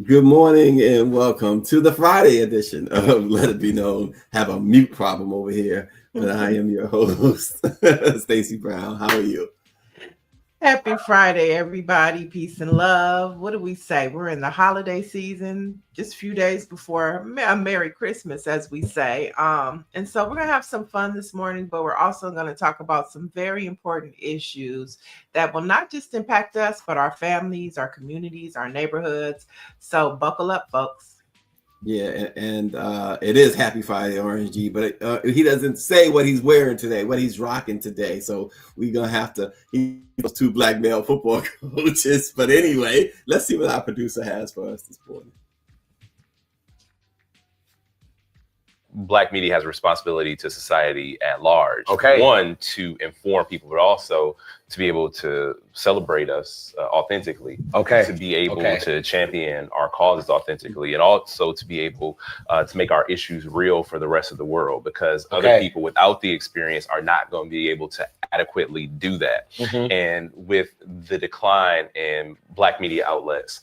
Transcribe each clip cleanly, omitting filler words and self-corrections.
Good morning and welcome to the Friday edition of Let It Be Known. Have a mute problem over here, but I am your host, Stacy Brown. How are you? Happy Friday, everybody. Peace and love. What do we say? We're in the holiday season, just a few days before a Merry Christmas, as we say. And so we're gonna have some fun this morning, but we're also going to talk about some very important issues that will not just impact us, but our families, our communities, our neighborhoods. So buckle up, folks. Yeah, and it is Happy Friday, Orange G, but he doesn't say what he's wearing today, what he's rocking today. So we're gonna have to. He those two black male football coaches. But anyway, let's see what our producer has for us this morning. Black media has a responsibility to society at large. Okay. One, to inform people, but also to be able to celebrate us authentically. Okay. To be able Okay. to champion our causes authentically, and also to be able to make our issues real for the rest of the world, because other people without the experience are not going to be able to adequately do that. Mhm. And with the decline in Black media outlets,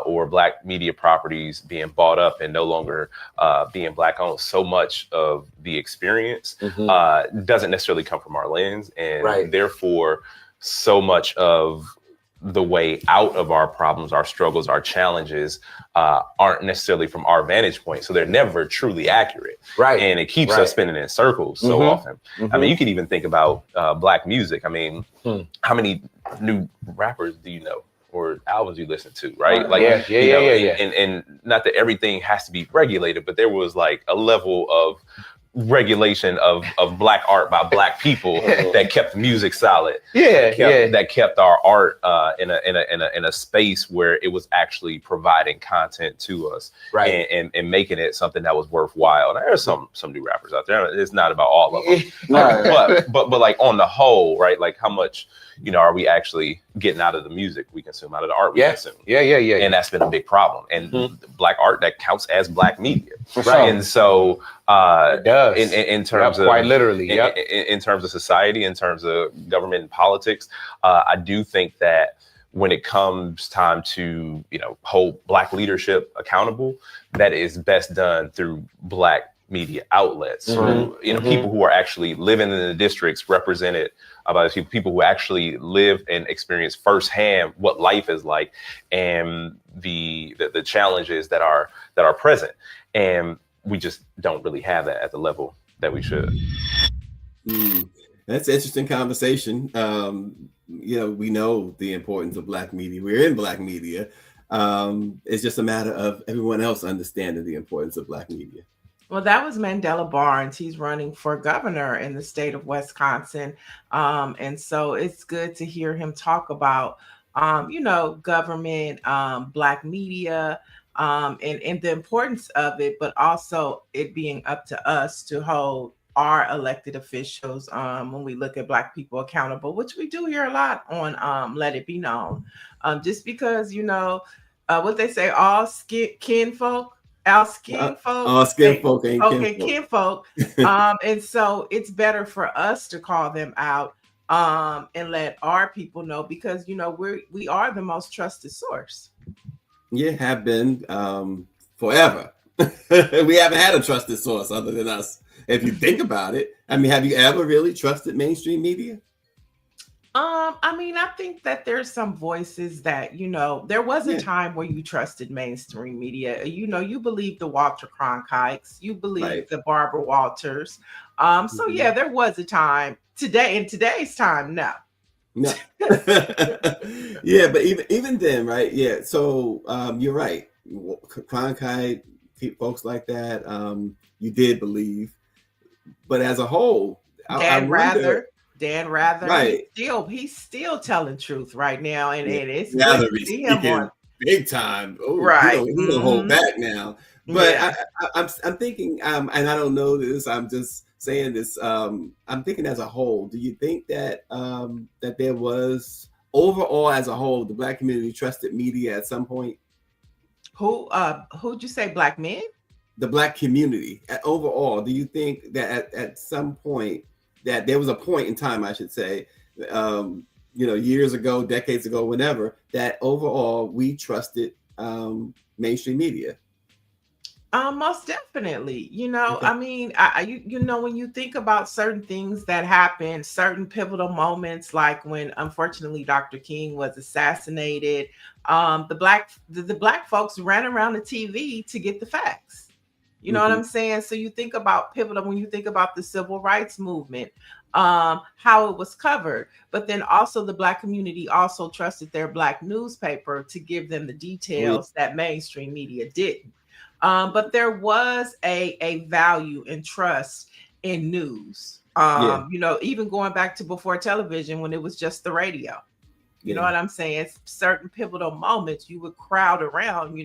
or Black media properties being bought up and no longer being Black owned, so much of the experience doesn't necessarily come from our lens, and therefore so much of the way out of our problems, our struggles, our challenges aren't necessarily from our vantage point. So they're never truly accurate. Right. And it keeps us spinning in circles so often. I mean, you can even think about Black music. I mean, how many new rappers do you know? Or albums you listen to, right? Like, and not that everything has to be regulated, but there was like a level of regulation of Black art by Black people that kept music solid. That kept our art in a space where it was actually providing content to us, and making it something that was worthwhile. And there's some new rappers out there. It's not about all of them, but like on the whole, right? Like how much, are we actually getting out of the music we consume, out of the art we consume? And that's been a big problem. And Black art that counts as Black media, right? And so it does in terms of quite literally, in terms of society, in terms of government and politics, I do think that when it comes time to hold Black leadership accountable, that is best done through Black media outlets, through people who are actually living in the districts represented by people who actually live and experience firsthand what life is like, and the challenges that are present. And we just don't really have that at the level that we should. That's an interesting conversation. We know the importance of Black media. We're in Black media. It's just a matter of everyone else understanding the importance of Black media. Well, that was Mandela Barnes. He's running for governor in the state of Wisconsin. And so it's good to hear him talk about, government, Black media, and the importance of it, but also it being up to us to hold our elected officials, when we look at Black people, accountable, which we do hear a lot on Let It Be Known. Just because, what they say, all kinfolk. Our skin folk. All skin folk ain't kinfolk. And so it's better for us to call them out and let our people know, because we are the most trusted source. Yeah, have been forever. We haven't had a trusted source other than us. If you think about it, I mean, have you ever really trusted mainstream media? I think that there's some voices that, there was a time where you trusted mainstream media. You believed the Walter Cronkites, you believed the Barbara Walters. So yeah, there was a time. Today, in today's time, no. Yeah, but even then, right? Yeah. So you're right. Cronkite, folks like that, you did believe, but as a whole, Dan Rather, right? He's still telling truth right now, and it's now good to see him on big time. Oh, right. He don't hold back now. But I'm thinking, and I don't know this. I'm just saying this. I'm thinking as a whole. Do you think that that there was overall as a whole the Black community trusted media at some point? Who'd you say, Black men? The Black community overall. Do you think that at some point, that there was a point in time, I should say, years ago, decades ago, whenever, that overall we trusted mainstream media. Most definitely. Okay. I mean, when you think about certain things that happen, certain pivotal moments, like when unfortunately Dr. King was assassinated, the black folks ran around the TV to get the facts. You know what I'm saying? So you think about pivotal when you think about the civil rights movement, how it was covered, but then also the Black community also trusted their Black newspaper to give them the details that mainstream media didn't. But there was a value and trust in news. Even going back to before television when it was just the radio. You know what I'm saying? Certain pivotal moments you would crowd around,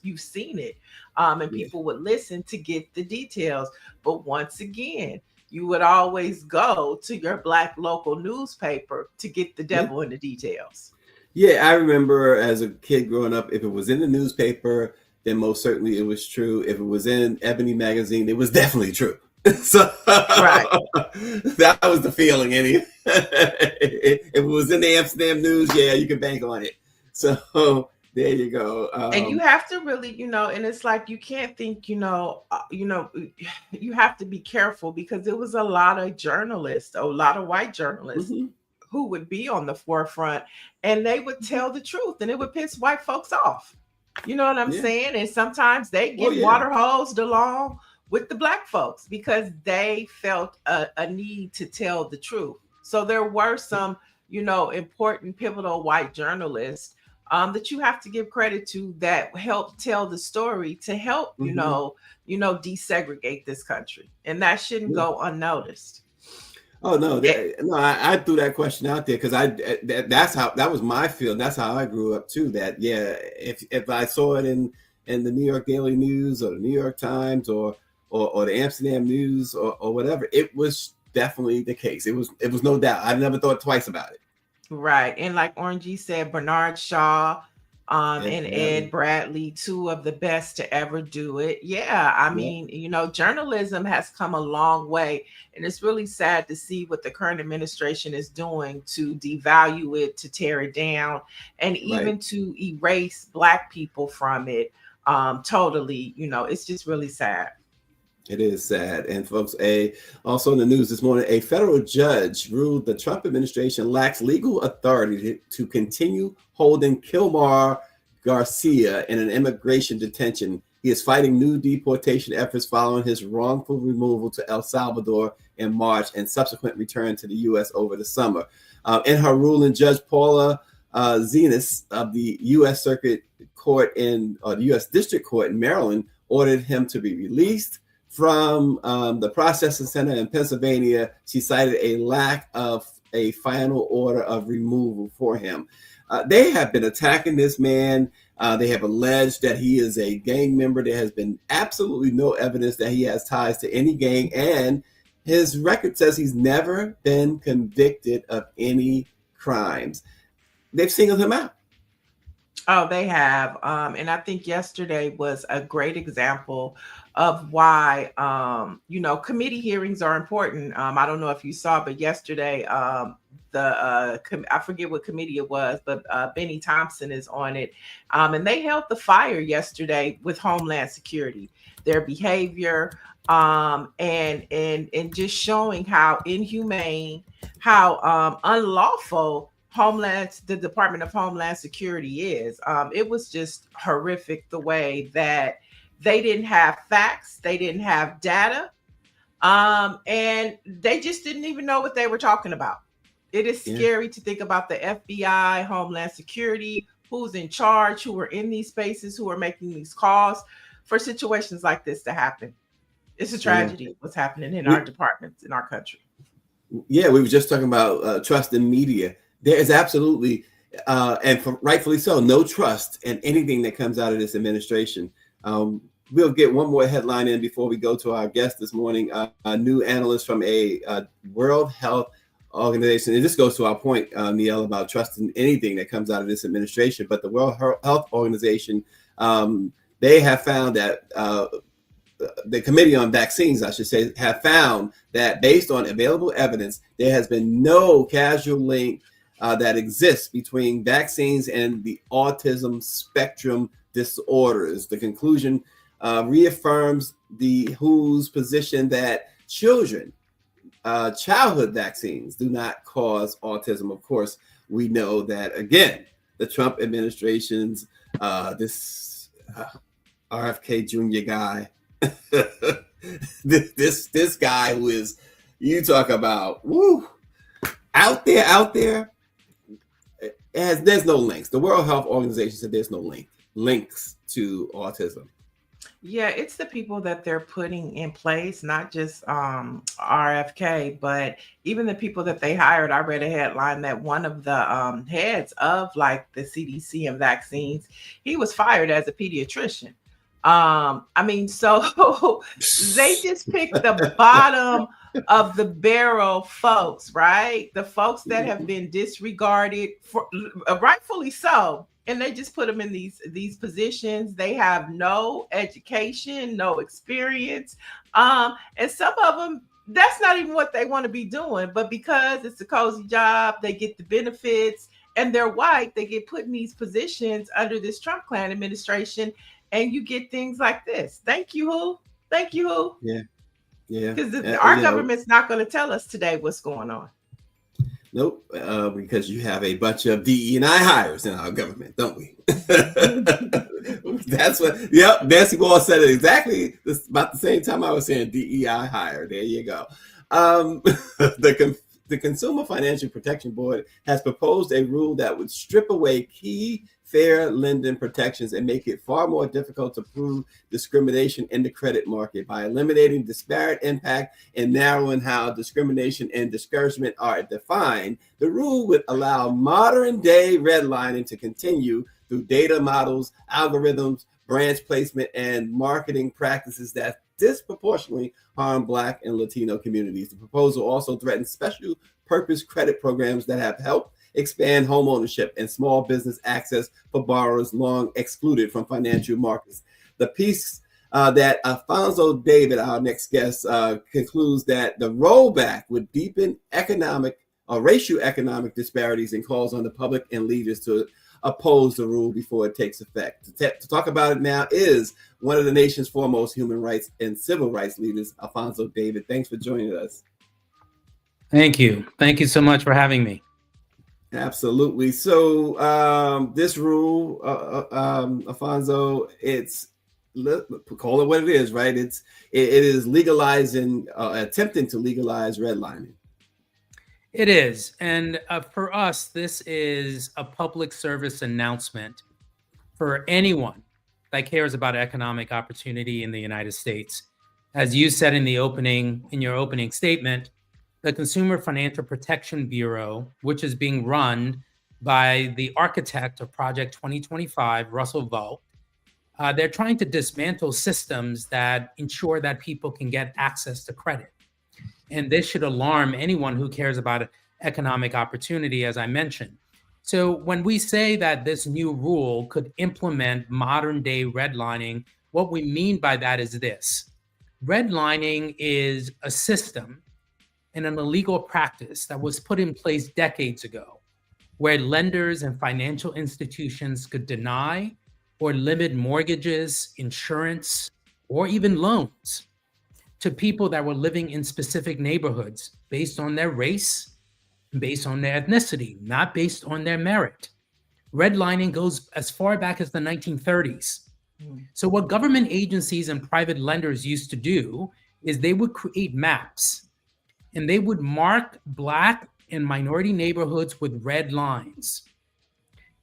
you've seen it. And people would listen to get the details. But once again, you would always go to your Black local newspaper to get the devil in the details. Yeah, I remember as a kid growing up, if it was in the newspaper, then most certainly it was true. If it was in Ebony magazine, it was definitely true. So that was the feeling. If it was in the Amsterdam News, yeah, you can bank on it. So there you go. And you have to really, and it's like you can't think, you have to be careful because it was a lot of journalists, a lot of white journalists who would be on the forefront and they would tell the truth and it would piss white folks off. You know what I'm saying? And sometimes they get water hosed along with the Black folks because they felt a need to tell the truth. So there were some, important pivotal white journalists that you have to give credit to that helped tell the story to help, desegregate this country. And that shouldn't go unnoticed. Oh no, I threw that question out there because that was my field. That's how I grew up too. That if I saw it in the New York Daily News or the New York Times or the Amsterdam News or whatever, it was definitely the case. It was no doubt. I never thought twice about it. Right, and like Orangey said, Bernard Shaw and Ed Bradley, two of the best to ever do it. Yeah, I mean, journalism has come a long way, and it's really sad to see what the current administration is doing to devalue it, to tear it down, and even to erase Black people from it totally. It's just really sad. It is sad. And folks, also in the news this morning, a federal judge ruled the Trump administration lacks legal authority to continue holding Kilmar Garcia in an immigration detention. He is fighting new deportation efforts following his wrongful removal to El Salvador in March and subsequent return to the U.S. over the summer. In her ruling, Judge Paula Zenas of the U.S. Circuit Court the U.S. District Court in Maryland ordered him to be released from the processing center in Pennsylvania. She cited a lack of a final order of removal for him. They have been attacking this man. They have alleged that he is a gang member. There has been absolutely no evidence that he has ties to any gang, and his record says he's never been convicted of any crimes. They've singled him out. Oh, they have. And I think yesterday was a great example of why, committee hearings are important. I don't know if you saw, but yesterday, I forget what committee it was, but Benny Thompson is on it. And they held the fire yesterday with Homeland Security, their behavior, and just showing how inhumane, how unlawful the Department of Homeland Security is. It was just horrific the way that they didn't have facts, they didn't have data, and they just didn't even know what they were talking about. It is scary to think about the FBI, Homeland Security, who's in charge, who are in these spaces, who are making these calls for situations like this to happen. It's a tragedy what's happening in our departments, in our country. Yeah, we were just talking about trust in media. There is absolutely, rightfully so, no trust in anything that comes out of this administration. We'll get one more headline in before we go to our guest this morning. A new analyst from a World Health Organization, and this goes to our point, Niele, about trusting anything that comes out of this administration. But the World Health Organization, they have found that the Committee on Vaccines, I should say, have found that based on available evidence, there has been no causal link that exists between vaccines and the autism spectrum disorders. The conclusion reaffirms the WHO's position that childhood vaccines do not cause autism. Of course, we know that, again, the Trump administration's this RFK Jr. guy, this guy who is, you talk about, out there, there's no links. The World Health Organization said there's no links to autism. Yeah, it's the people that they're putting in place, not just RFK, but even the people that they hired. I read a headline that one of the heads of like the CDC and vaccines, he was fired as a pediatrician. I mean, so they just picked the bottom of the barrel folks, right? The folks that have been disregarded, for rightfully so. And they just put them in these positions. They have no education, no experience. And some of them, that's not even what they want to be doing. But because it's a cozy job, they get the benefits, and they're white, they get put in these positions under this Trump Klan administration. And you get things like this. Thank you, WHO. Thank you, WHO. Yeah. Because our government's not going to tell us today what's going on. Nope, because you have a bunch of DE&I hires in our government, don't we? That's what, yep, Nancy Wall said it exactly about the same time I was saying DEI hire. There you go. The Consumer Financial Protection Board has proposed a rule that would strip away key fair lending protections and make it far more difficult to prove discrimination in the credit market by eliminating disparate impact and narrowing how discrimination and discouragement are defined. The rule would allow modern day redlining to continue through data models, algorithms, branch placement, and marketing practices that disproportionately harm Black and Latino communities. The proposal also threatens special purpose credit programs that have helped expand home ownership and small business access for borrowers long excluded from financial markets. The piece that Alphonso David, our next guest, concludes that the rollback would deepen racial economic disparities and calls on the public and leaders to oppose the rule before it takes effect. To talk about it now is one of the nation's foremost human rights and civil rights leaders, Alphonso David. Thanks for joining us. Thank you. Thank you so much for having me. Absolutely. So this rule, Alphonso, call it what it is, right? It is legalizing, attempting to legalize redlining. It is. And for us, this is a public service announcement for anyone that cares about economic opportunity in the United States. As you said in your opening statement, the Consumer Financial Protection Bureau, which is being run by the architect of Project 2025, Russell Vought, they're trying to dismantle systems that ensure that people can get access to credit. And this should alarm anyone who cares about economic opportunity, as I mentioned. So when we say that this new rule could implement modern day redlining, what we mean by that is this. Redlining is a system and an illegal practice that was put in place decades ago, where lenders and financial institutions could deny or limit mortgages, insurance, or even loans to people that were living in specific neighborhoods based on their race, based on their ethnicity, not based on their merit. Redlining goes as far back as the 1930s. So what government agencies and private lenders used to do is they would create maps and they would mark Black and minority neighborhoods with red lines.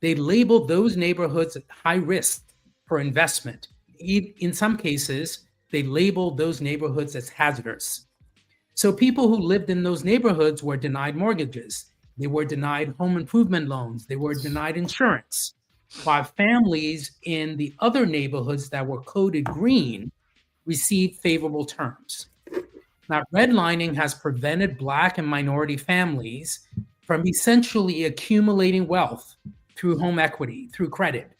They labeled those neighborhoods high risk for investment. In some cases, they labeled those neighborhoods as hazardous. So people who lived in those neighborhoods were denied mortgages. They were denied home improvement loans. They were denied insurance. While families in the other neighborhoods that were coded green received favorable terms. Now, redlining has prevented Black and minority families from essentially accumulating wealth through home equity, through credit.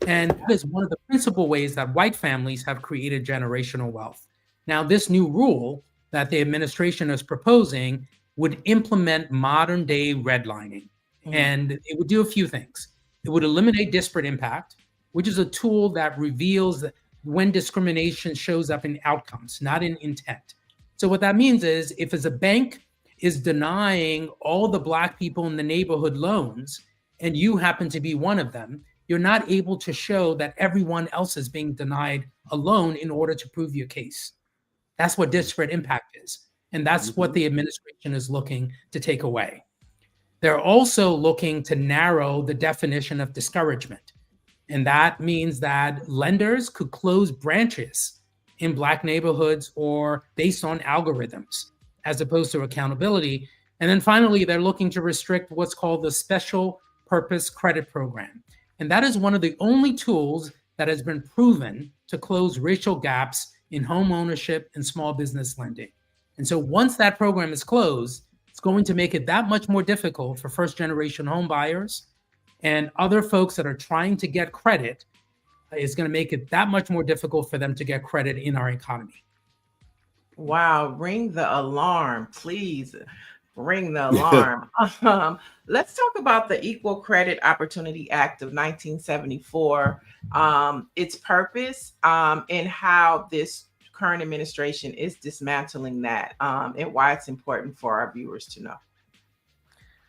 And that is one of the principal ways that white families have created generational wealth. Now, this new rule that the administration is proposing would implement modern day redlining. And it would do a few things. It would eliminate disparate impact. which is a tool that reveals that when discrimination shows up in outcomes, not in intent. So what that means is if as a bank is denying all the Black people in the neighborhood loans, and you happen to be one of them, you're not able to show that everyone else is being denied a loan in order to prove your case. That's what disparate impact is. And that's what the administration is looking to take away. They're also looking to narrow the definition of discouragement. And that means that lenders could close branches in Black neighborhoods or based on algorithms, as opposed to accountability. And then finally, they're looking to restrict what's called the Special Purpose Credit Program. And that is one of the only tools that has been proven to close racial gaps in home ownership and small business lending. And so once that program is closed, it's going to make it that much more difficult for first-generation home buyers and other folks that are trying to get credit. It's going to make it that much more difficult for them to get credit in our economy. Wow, ring the alarm, please. Ring the alarm. Let's talk about the Equal Credit Opportunity Act of 1974, its purpose, and how this current administration is dismantling that, and why it's important for our viewers to know.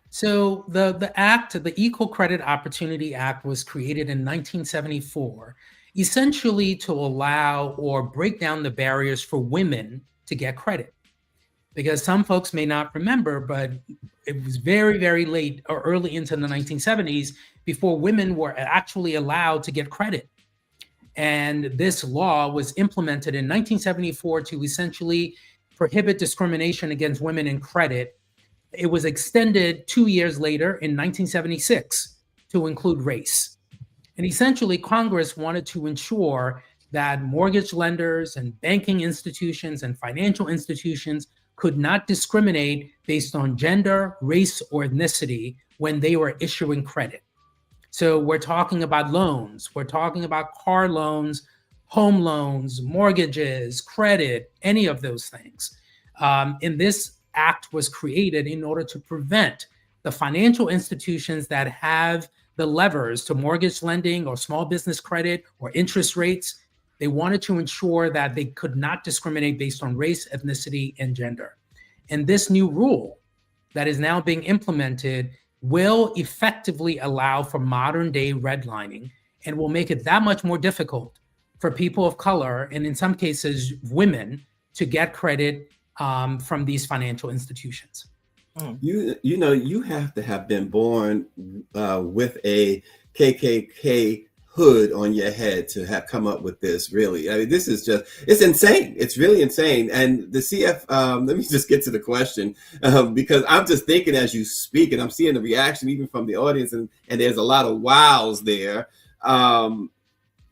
So the Equal Credit Opportunity Act was created in 1974, essentially to allow or break down the barriers for women to get credit. Because some folks may not remember, but it was very, very late or early into the 1970s before women were actually allowed to get credit. And this law was implemented in 1974 to essentially prohibit discrimination against women in credit. It was extended 2 years later in 1976 to include race. And essentially, Congress wanted to ensure that mortgage lenders and banking institutions and financial institutions could not discriminate based on gender, race, or ethnicity when they were issuing credit. So we're talking about loans, we're talking about car loans, home loans, mortgages, credit, any of those things. And this act was created in order to prevent the financial institutions that have the levers to mortgage lending or small business credit or interest rates. They wanted to ensure that they could not discriminate based on race, ethnicity, and gender. And this new rule that is now being implemented will effectively allow for modern day redlining and will make it that much more difficult for people of color, and in some cases, women, to get credit from these financial institutions. You know, you have to have been born with a KKK hood on your head to have come up with this. Really, I mean, this is just, it's insane. It's really insane. And the let me just get to the question, because I'm just thinking as you speak, and I'm seeing the reaction even from the audience, and there's a lot of wows there.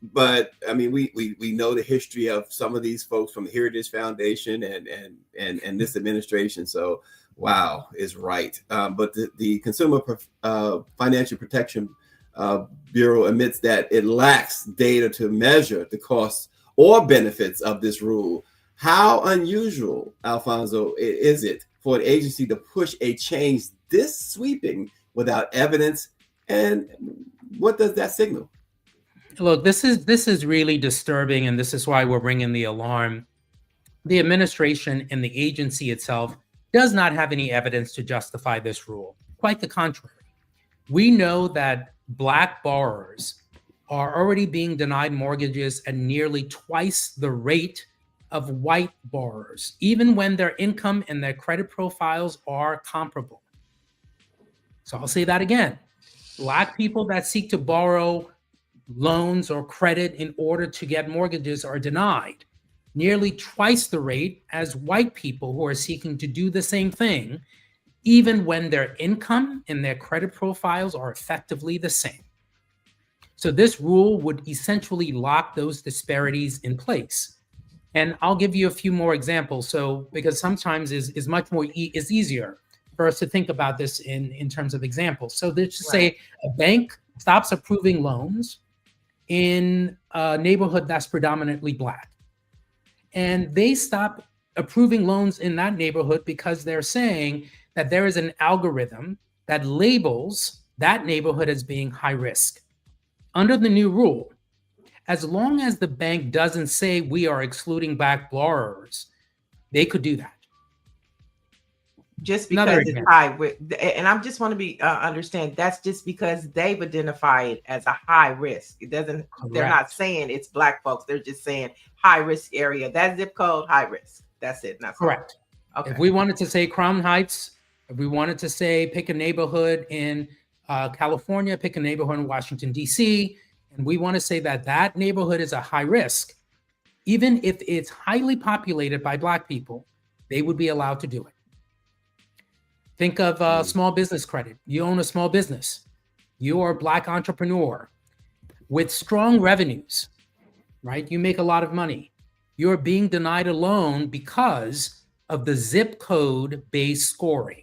But I mean, we know the history of some of these folks from the Heritage Foundation and this administration. So wow is right. But the Consumer Financial Protection Bureau admits that it lacks data to measure the costs or benefits of this rule. How unusual, Alphonso, is it for an agency to push a change this sweeping without evidence? And what does that signal? Look, this is really disturbing, and this is why we're ringing the alarm. The administration and the agency itself does not have any evidence to justify this rule. Quite the contrary. We know that Black borrowers are already being denied mortgages at nearly twice the rate of white borrowers, even when their income and their credit profiles are comparable. So I'll say that again. Black people that seek to borrow loans or credit in order to get mortgages are denied nearly twice the rate as white people who are seeking to do the same thing, even when their income and their credit profiles are effectively the same. So this rule would essentially lock those disparities in place. And I'll give you a few more examples. So because sometimes is much more is easier for us to think about this in terms of examples. So let's just say a bank stops approving loans in a neighborhood that's predominantly Black. And they stop approving loans in that neighborhood because they're saying that there is an algorithm that labels that neighborhood as being high risk. Under the new rule, as long as the bank doesn't say we are excluding Black borrowers, they could do that. Just because it's high, and I just want to be understand that's just because they've identified it as a high risk. It doesn't. Correct. They're not saying it's Black folks. They're just saying high risk area. That zip code, high risk. That's it. That's correct. Okay. If we wanted to say Crown Heights, if we wanted to say pick a neighborhood in California, pick a neighborhood in Washington D.C., and we want to say that that neighborhood is a high risk, even if it's highly populated by Black people, they would be allowed to do it. Think of small business credit. You own a small business. You are a Black entrepreneur with strong revenues, right? You make a lot of money. You're being denied a loan because of the zip code based scoring,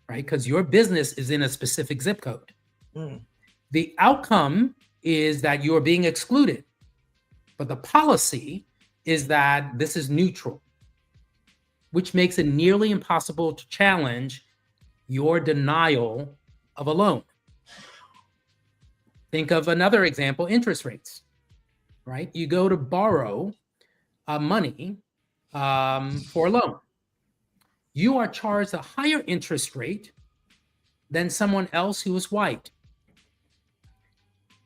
right? Because your business is in a specific zip code. The outcome is that you're being excluded, but the policy is that this is neutral, which makes it nearly impossible to challenge your denial of a loan. Think of another example, interest rates, right? You go to borrow money for a loan. You are charged a higher interest rate than someone else who is white.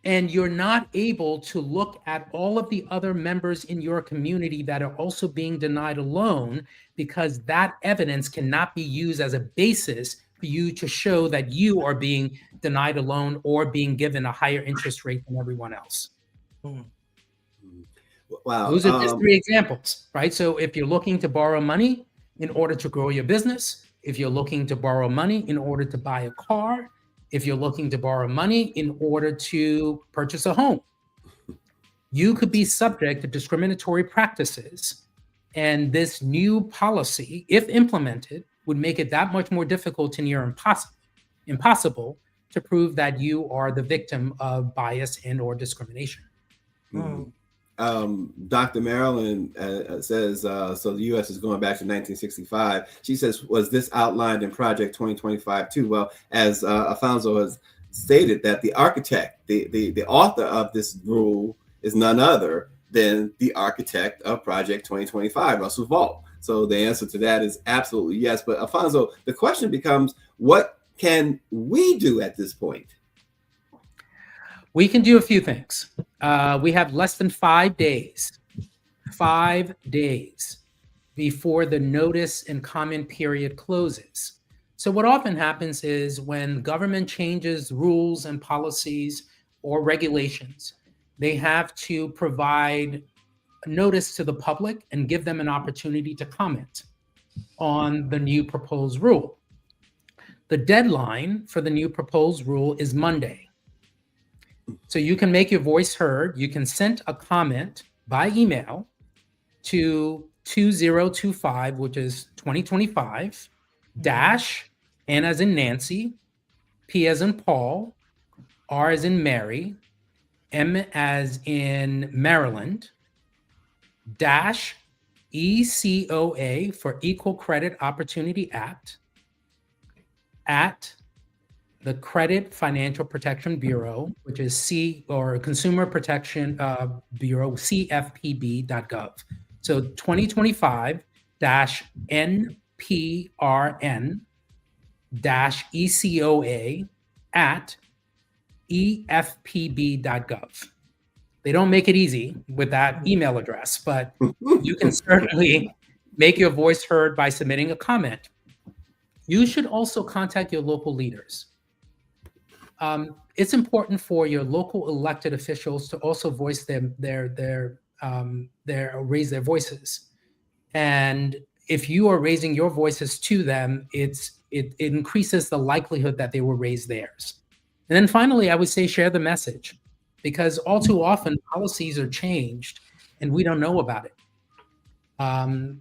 And you're not able to look at all of the other members in your community that are also being denied a loan, because that evidence cannot be used as a basis for you to show that you are being denied a loan or being given a higher interest rate than everyone else. Wow. Those are just three examples, right? So if you're looking to borrow money in order to grow your business, if you're looking to borrow money in order to buy a car, if you're looking to borrow money in order to purchase a home, you could be subject to discriminatory practices. And this new policy, if implemented, would make it that much more difficult and near impossible to prove that you are the victim of bias and or discrimination. Dr. Marilyn says, so the U.S. is going back to 1965. She says, was this outlined in Project 2025 too? Well, as Alphonso has stated, that the architect, the author of this rule is none other than the architect of Project 2025, Russell Vought. So the answer to that is absolutely yes. But Alphonso, the question becomes, what can we do at this point? We can do a few things. We have less than 5 days before the notice and comment period closes. So what often happens is when government changes rules and policies or regulations, they have to provide a notice to the public and give them an opportunity to comment on the new proposed rule. The deadline for the new proposed rule is Monday. So you can make your voice heard. You can send a comment by email to 2025, which is 2025, dash, N as in Nancy, P as in Paul, R as in Mary, M as in Maryland, dash, ECOA for Equal Credit Opportunity Act, at the Credit Financial Protection Bureau, which is Consumer Protection Bureau, CFPB.gov. So 2025-NPRN-ECOA at EFPB.gov. They don't make it easy with that email address, but you can certainly make your voice heard by submitting a comment. You should also contact your local leaders. It's important for your local elected officials to also voice raise their voices. And if you are raising your voices to them, it increases the likelihood that they will raise theirs. And then finally, I would say share the message, because all too often policies are changed and we don't know about it.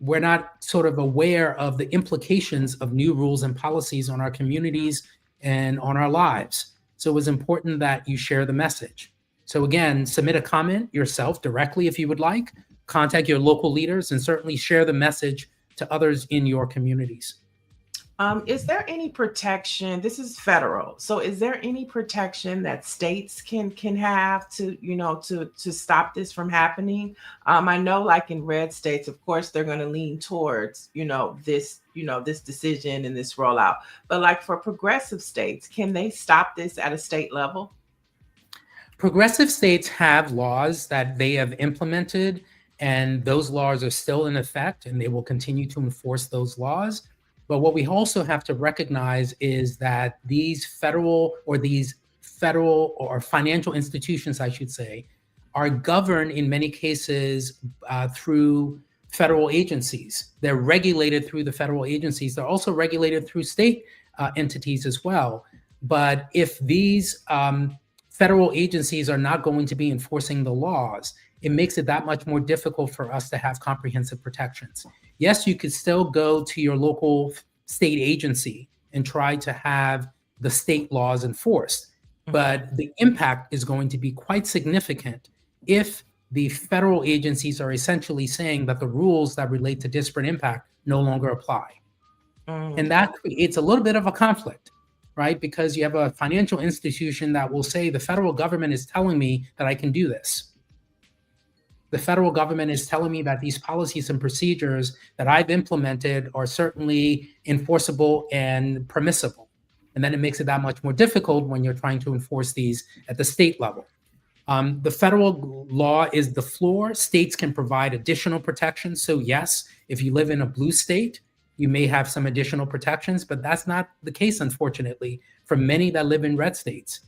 We're not sort of aware of the implications of new rules and policies on our communities and on our lives. So it's important that you share the message. So again, submit a comment yourself directly if you would like, contact your local leaders, and certainly share the message to others in your communities. Is there any protection? This is federal. So is there any protection that states can have to, to stop this from happening? I know like in red states, of course, they're going to lean towards, this decision and this rollout. But like for progressive states, can they stop this at a state level? Progressive states have laws that they have implemented, and those laws are still in effect, and they will continue to enforce those laws. But what we also have to recognize is that these federal or financial institutions, I should say, are governed in many cases through federal agencies. They're regulated through the federal agencies. They're also regulated through state entities as well. But if these federal agencies are not going to be enforcing the laws, it makes it that much more difficult for us to have comprehensive protections. Yes, you could still go to your local state agency and try to have the state laws enforced, but the impact is going to be quite significant if the federal agencies are essentially saying that the rules that relate to disparate impact no longer apply. And that creates a little bit of a conflict, right? Because you have a financial institution that will say the federal government is telling me that I can do this. The federal government is telling me that these policies and procedures that I've implemented are certainly enforceable and permissible. And then it makes it that much more difficult when you're trying to enforce these at the state level. The federal law is the floor. States can provide additional protections. So yes, if you live in a blue state, you may have some additional protections, but that's not the case, unfortunately, for many that live in red states,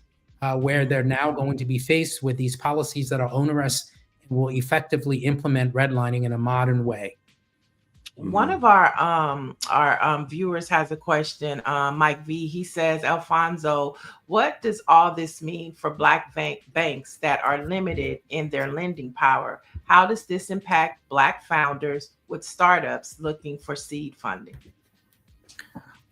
where they're now going to be faced with these policies that are onerous and will effectively implement redlining in a modern way. One of our viewers has a question. Mike V. He says, Alphonso, what does all this mean for Black banks that are limited in their lending power? How does this impact Black founders with startups looking for seed funding?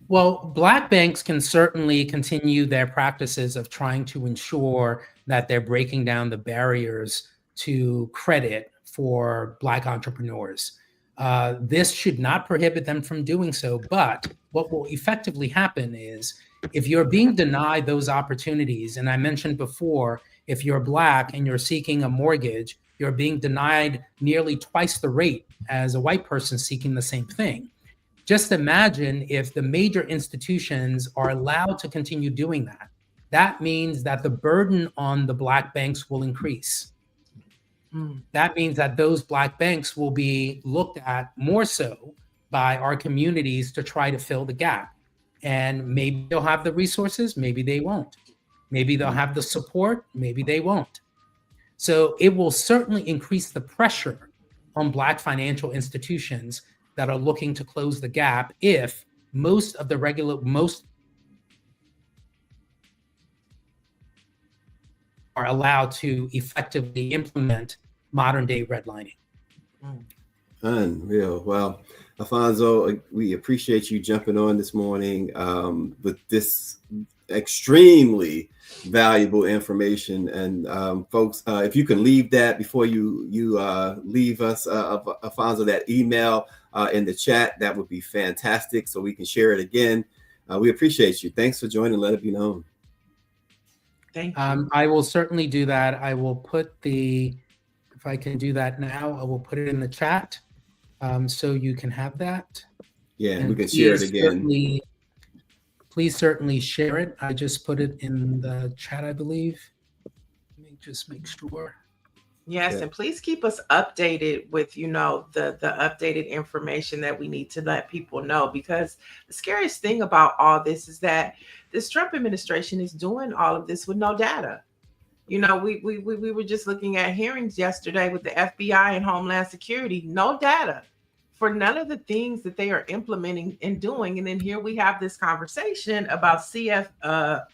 Well, Black banks can certainly continue their practices of trying to ensure that they're breaking down the barriers to credit for Black entrepreneurs. This should not prohibit them from doing so, but what will effectively happen is if you're being denied those opportunities, and I mentioned before, if you're Black and you're seeking a mortgage, you're being denied nearly twice the rate as a white person seeking the same thing. Just imagine if the major institutions are allowed to continue doing that. That means that the burden on the Black banks will increase. That means that those Black banks will be looked at more so by our communities to try to fill the gap. And maybe they'll have the resources, maybe they won't. Maybe they'll have the support, maybe they won't. So it will certainly increase the pressure on Black financial institutions that are looking to close the gap if most are allowed to effectively implement modern day redlining. Unreal. Well, Alphonso, we appreciate you jumping on this morning with this extremely valuable information. And folks, if you can leave that before you leave us, Alphonso, that email in the chat, that would be fantastic so we can share it again. We appreciate you. Thanks for joining. Let it be known. Thank you. I will certainly do that. I will put if I can do that now, I will put it in the chat so you can have that. Yeah, and we can share it again. Please certainly share it. I just put it in the chat, I believe. Let me just make sure. Yes, and please keep us updated with, the updated information that we need to let people know, because the scariest thing about all this is that this Trump administration is doing all of this with no data. We were just looking at hearings yesterday with the FBI and Homeland Security, no data for none of the things that they are implementing and doing. And then here we have this conversation about CFPB.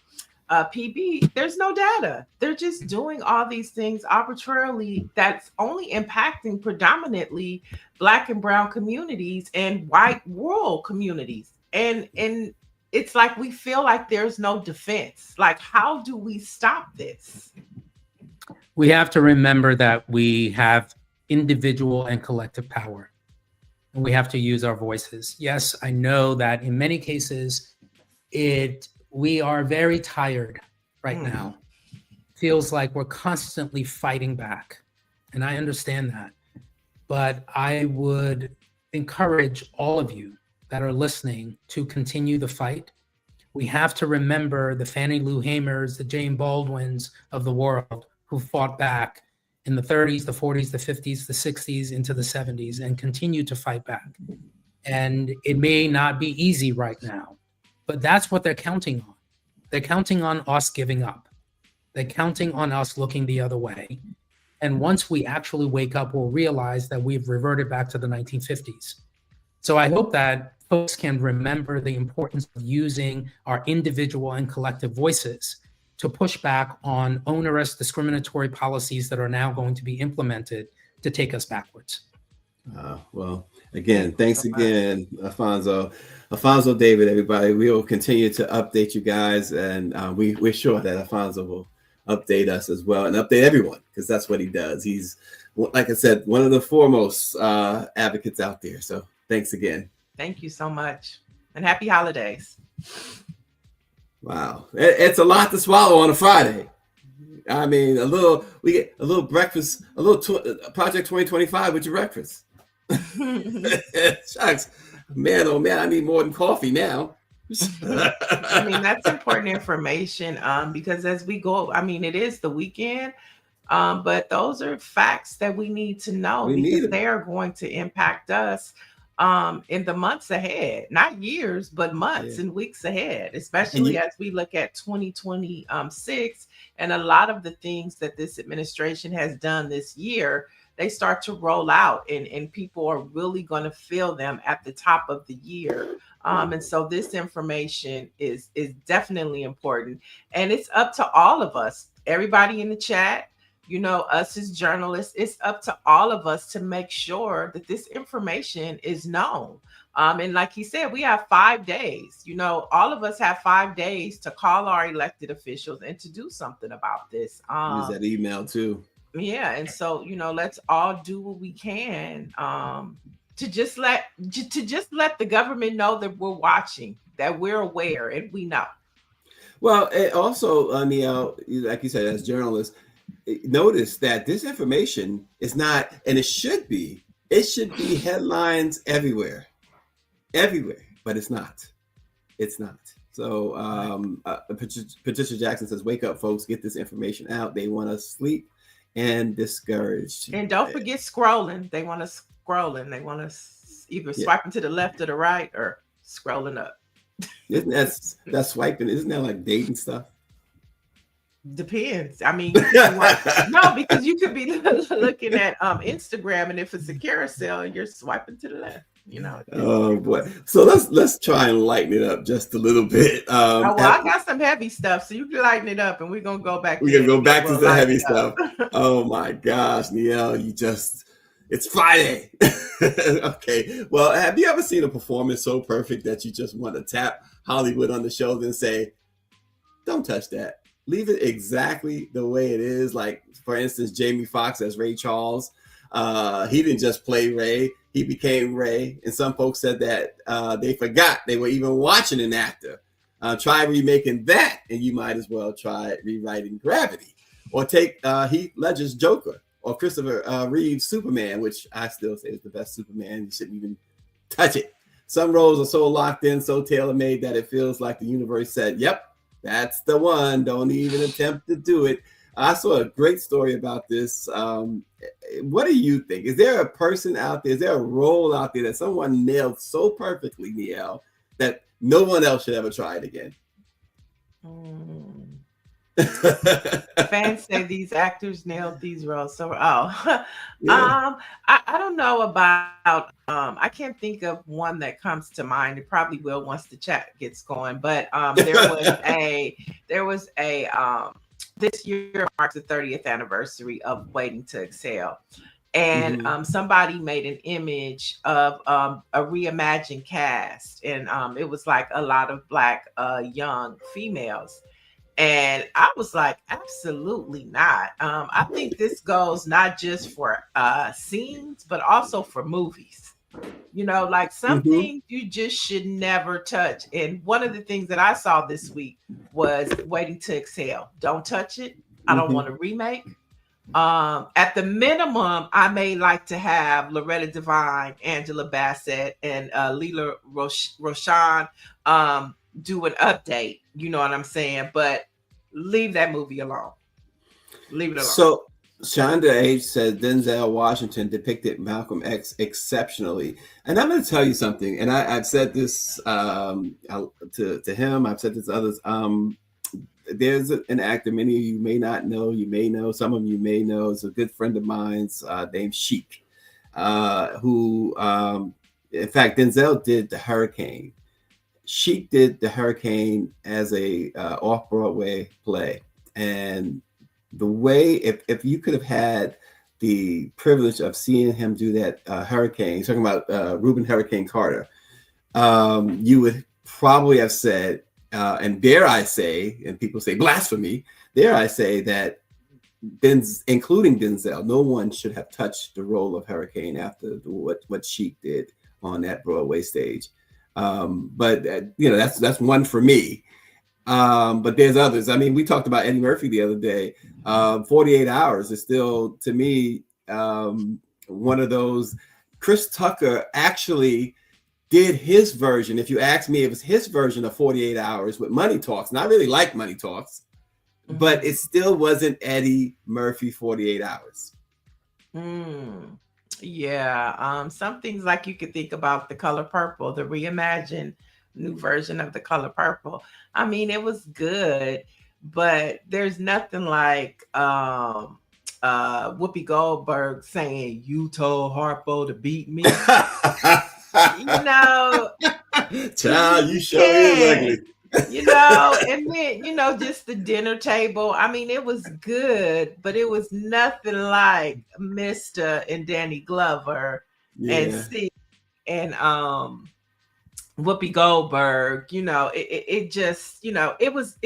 There's no data. They're just doing all these things arbitrarily that's only impacting predominantly Black and brown communities and white rural communities. And it's like we feel like there's no defense. Like, how do we stop this? We have to remember that we have individual and collective power. and we have to use our voices. Yes, I know that in many cases, we are very tired right now. Feels like we're constantly fighting back, and I understand that. But I would encourage all of you that are listening to continue the fight. We have to remember the Fannie Lou Hamers, the Jane Baldwins of the world who fought back in the 30s, the 40s, the 50s, the 60s, into the 70s, and continue to fight back. And it may not be easy right now, but that's what they're counting on. They're counting on us giving up. They're counting on us looking the other way. And once we actually wake up, we'll realize that we've reverted back to the 1950s. So I hope that folks can remember the importance of using our individual and collective voices to push back on onerous discriminatory policies that are now going to be implemented to take us backwards. Well, again, thanks again, Alphonso. Alphonso David, everybody. We will continue to update you guys, and we're sure that Alphonso will update us as well and update everyone, because that's what he does. He's, like I said, one of the foremost advocates out there. So thanks again. Thank you so much, and happy holidays. Wow, it's a lot to swallow on a Friday. I mean, we get a little breakfast, a little Project 2025 with your breakfast. Shucks, man, oh man, I need more than coffee now. I mean, that's important information because as we go, I mean, it is the weekend, but those are facts that we need to know because they are going to impact us in the months ahead, not years, but months and weeks ahead, especially as we look at 2026 and a lot of the things that this administration has done this year, they start to roll out and people are really going to feel them at the top of the year. And so this information is definitely important, and it's up to all of us, everybody in the chat, you know, us as journalists, it's up to all of us to make sure that this information is known. And like he said, we have 5 days, you know, all of us have 5 days to call our elected officials and to do something about this. Use that email too. Yeah. And so, you know, let's all do what we can to just let the government know that we're watching, that we're aware, and we know. Well, also, Niele, like you said, as journalists, notice that this information is not, and it should be headlines everywhere, but it's not. It's not. So Patricia Jackson says, wake up, folks, get this information out. They want us sleep and discouraged. And don't forget scrolling. They want us scrolling. They want us either swiping to the left or the right or scrolling up. Isn't that's swiping? Isn't that like dating stuff? Depends. I mean, no, because you could be looking at Instagram, and if it's a carousel, you're swiping to the left. You know. Oh boy! So let's try and lighten it up just a little bit. I got some heavy stuff, so you can lighten it up, and we're gonna go back. We're gonna go back to the heavy stuff. Oh my gosh, Niele, it's Friday. Okay. Well, have you ever seen a performance so perfect that you just want to tap Hollywood on the shoulder and say, "Don't touch that. Leave it exactly the way it is." Like, for instance, Jamie Foxx as Ray Charles. He didn't just play Ray, he became Ray. And some folks said that they forgot they were even watching an actor. Try remaking that, and you might as well try rewriting Gravity. Or take Heath Ledger's Joker, or Christopher Reeve's Superman, which I still say is the best Superman. You shouldn't even touch it. Some roles are so locked in, so tailor-made that it feels like the universe said, yep, that's the one. Don't even attempt to do it. I saw a great story about this. What do you think? Is there a person out there, is there a role out there that someone nailed so perfectly, Niele, that no one else should ever try it again? Fans say these actors nailed these roles. So, I don't know about, I can't think of one that comes to mind. It probably will once the chat gets going. But there was a this year marks the 30th anniversary of Waiting to Exhale. And somebody made an image of a reimagined cast. And it was like a lot of Black young females. And I was like, absolutely not. I think this goes not just for scenes, but also for movies. You know, like some things you just should never touch. And one of the things that I saw this week was Waiting to Exhale. Don't touch it. I don't want a remake. At the minimum, I may like to have Loretta Devine, Angela Bassett, and Leela Roshan do an update. You know what I'm saying? But leave that movie alone. Leave it alone. So Shonda H said Denzel Washington depicted Malcolm X exceptionally. And I'm going to tell you something. And I've said this to him. I've said this to others. There's an actor many of you may not know. You may know. Some of you may know. It's a good friend of mine's named Sheik, who, in fact, Denzel did The Hurricane. Sheik did The Hurricane as a off-Broadway play. And the way, if you could have had the privilege of seeing him do that Hurricane, talking about Reuben Hurricane Carter, you would probably have said, and dare I say, and people say blasphemy, dare I say that including Denzel, no one should have touched the role of Hurricane after what Sheik did on that Broadway stage. But that's one for me. But there's others. I mean, we talked about Eddie Murphy the other day. 48 Hours is still, to me, one of those. Chris Tucker actually did his version. If you ask me, it was his version of 48 Hours with Money Talks. And I really like Money Talks, but it still wasn't Eddie Murphy 48 Hours. Yeah. Some things like you could think about The Color Purple, the reimagined new version of The Color Purple. I mean, it was good, but there's nothing like Whoopi Goldberg saying, "You told Harpo to beat me." You know, child, you sure is ugly. You know, and then, you know, just the dinner table. I mean, it was good, but it was nothing like Mr. and Danny Glover and Steve and Whoopi Goldberg. You know, it just, you know, it was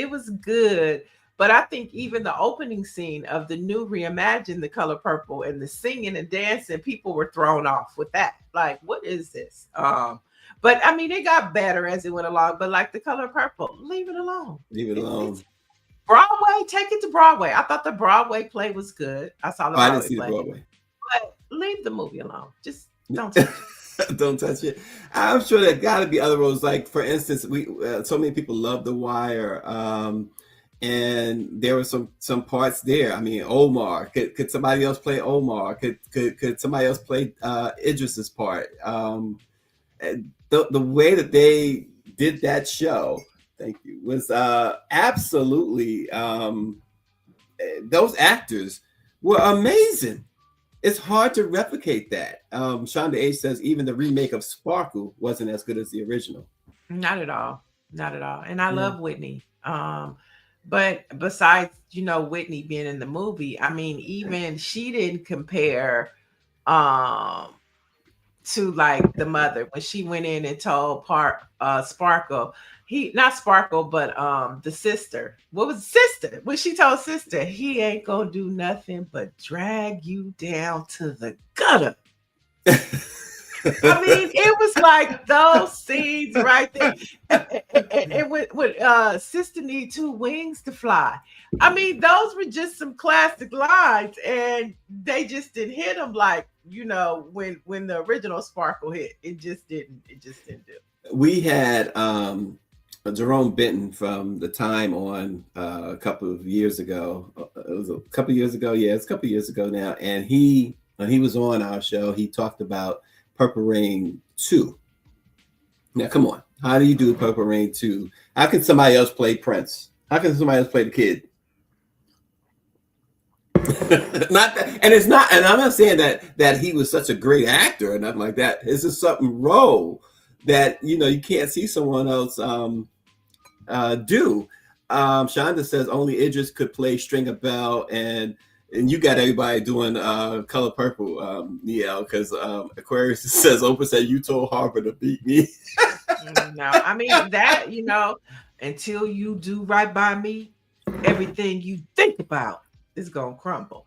good. But I think even the opening scene of the new reimagined The Color Purple and the singing and dancing, people were thrown off with that. Like, what is this? But I mean, it got better as it went along. But like The Color Purple, leave it alone. Leave it alone. Broadway, take it to Broadway. I thought the Broadway play was good. I saw the Broadway I didn't see play. the Broadway. But leave the movie alone. Just don't touch it. Don't touch it. I'm sure there got to be other roles. Like, for instance, we so many people love The Wire. And there were some parts there. I mean, Omar. Could somebody else play Omar? Could somebody else play Idris's part? The way that they did that show, thank you, was absolutely. Those actors were amazing. It's hard to replicate that. Shonda H says even the remake of Sparkle wasn't as good as the original. Not at all. Not at all. And I love Whitney. But besides, you know, Whitney being in the movie, I mean, even she didn't compare to like the mother when she went in and told Sparkle, not Sparkle, but the sister. What was sister? When she told sister, he ain't gonna do nothing but drag you down to the gutter. I mean, it was like those scenes right there. And with Sister Need Two Wings to Fly. I mean, those were just some classic lines, and they just didn't hit them like, you know, when the original Sparkle hit. It just didn't do it. We had Jerome Benton from The Time on a couple of years ago. It was a couple of years ago. Yeah, it's a couple of years ago now. And when he was on our show, he talked about Purple Rain 2. Now, come on. How do you do Purple Rain 2? How can somebody else play Prince? How can somebody else play the kid? Not that, and it's not, and I'm not saying that he was such a great actor or nothing like that. It's just something role that, you know, you can't see someone else do. Shonda says only Idris could play Stringer Bell, and you got everybody doing Color Purple, Niele, because Aquarius says Oprah said you told Harper to beat me. No, I mean that, you know, until you do right by me, everything you think about is gonna crumble.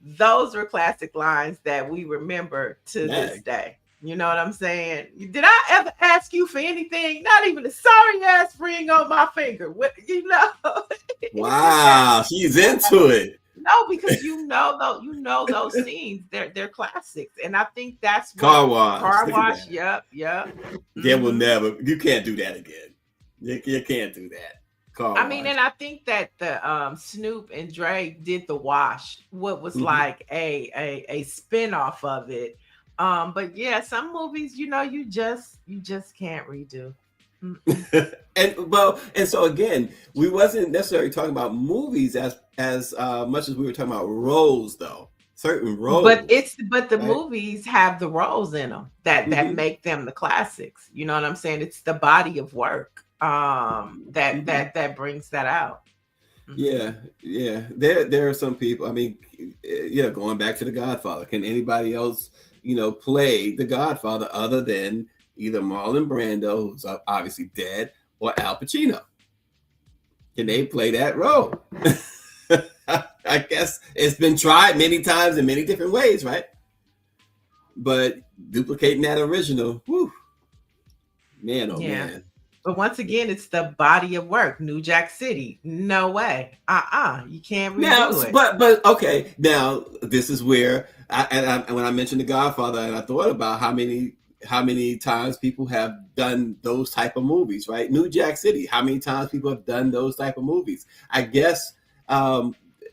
Those were classic lines that we remember to this day. You know what I'm saying? Did I ever ask you for anything? Not even a sorry ass ring on my finger. What, you know? Wow, she's into it. No, because you know those scenes. They're classics, and I think that's what Car wash. Car wash. Yep. They will never. You can't do that again. You can't do that. I mean, and I think that the Snoop and Dre did the wash. What was like a spin-off of it. But yeah, some movies, you just can't redo. and so again, we wasn't necessarily talking about movies as much as we were talking about roles, though. Certain roles, but the right? Movies have the roles in them that make them the classics. You know what I'm saying? It's the body of work that brings that out. Yeah. There are some people. I mean, going back to The Godfather. Can anybody else, play The Godfather other than either Marlon Brando, who's obviously dead, or Al Pacino? Can they play that role? I guess it's been tried many times in many different ways, right? But duplicating that original, whew, man, man. But once again, it's the body of work. New Jack City, no way. You can't redo it. But okay, now this is where when I mentioned The Godfather, and I thought about how many times people have done those type of movies, right? New Jack City, how many times people have done those type of movies? I guess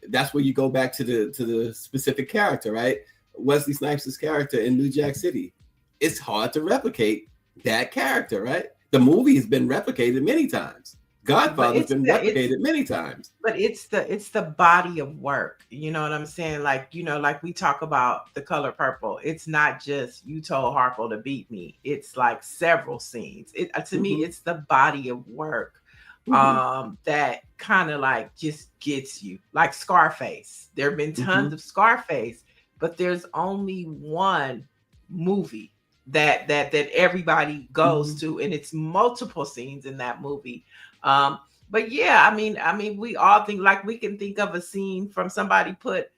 that's where you go back to the specific character, right? Wesley Snipes' character in New Jack City. It's hard to replicate that character, right? The movie has been replicated many times. Godfather's been replicated many times. But it's the body of work. You know what I'm saying? Like, like we talk about The Color Purple. It's not just you told Harpo to beat me. It's like several scenes. To me, it's the body of work that kind of like just gets you. Like Scarface. There have been tons of Scarface, but there's only one movie that everybody goes to, and it's multiple scenes in that movie. But yeah, I mean, we all think, like, we can think of a scene from somebody put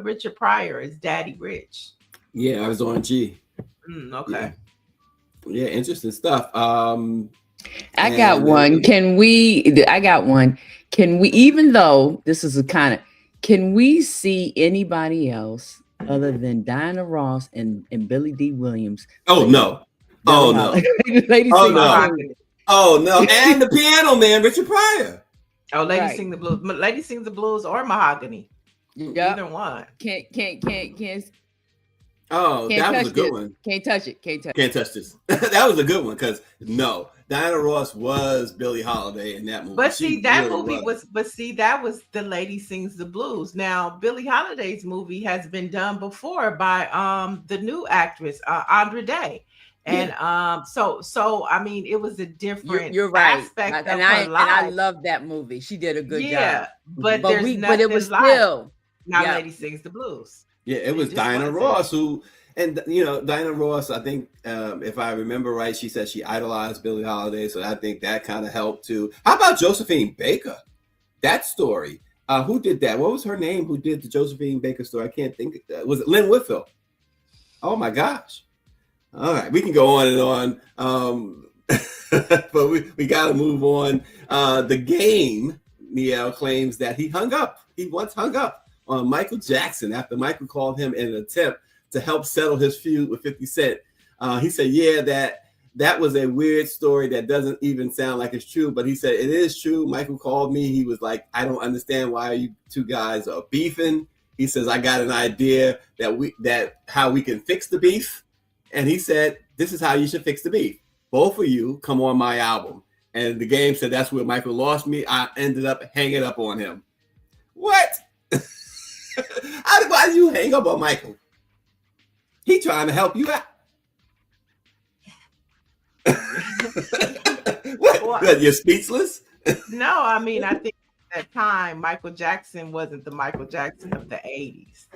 Richard Pryor as Daddy Rich. Yeah, I was on G. Okay. Yeah, interesting stuff. I got one. Can we, even though this is can we see anybody else other than Diana Ross and Billy D. Williams? Oh no. Lady Oh no. And the piano man, Richard Pryor. Oh, Lady Sing the Blues. Lady Sings the Blues or Mahogany. Yep. Either one. Can't. Oh, that was a good one. Can't touch it. Can't touch this. That was a good one, because Diana Ross was Billie Holiday in that movie. But see, that was the Lady Sings the Blues. Now, Billie Holiday's movie has been done before by the new actress Andra Day. And so I mean, it was a different aspect of her life. And I love that movie. She did a good job. Yeah, but it was still Lady Sings the Blues. Yeah, it was Diana Ross Diana Ross, I think, if I remember right, she said she idolized Billie Holiday, so I think that kind of helped too. How about Josephine Baker? That story. Who did that? What was her name? Who did the Josephine Baker story? I can't think. Was it Lynn Whitfield? Oh my gosh! All right, we can go on and on, but we got to move on. The Game, Niele claims that he once hung up on Michael Jackson after Michael called him in an attempt to help settle his feud with 50 Cent. He said, that was a weird story that doesn't even sound like it's true, but he said it is true. Michael called me. He was like, I don't understand why you two guys are beefing. He says, I got an idea that how we can fix the beef. And he said, this is how you should fix the beef. Both of you come on my album. And The Game said, that's where Michael lost me. I ended up hanging up on him. What? Why do you hang up on Michael? He trying to help you out. What? You're speechless? No, I mean, I think at that time Michael Jackson wasn't the Michael Jackson of the 80s,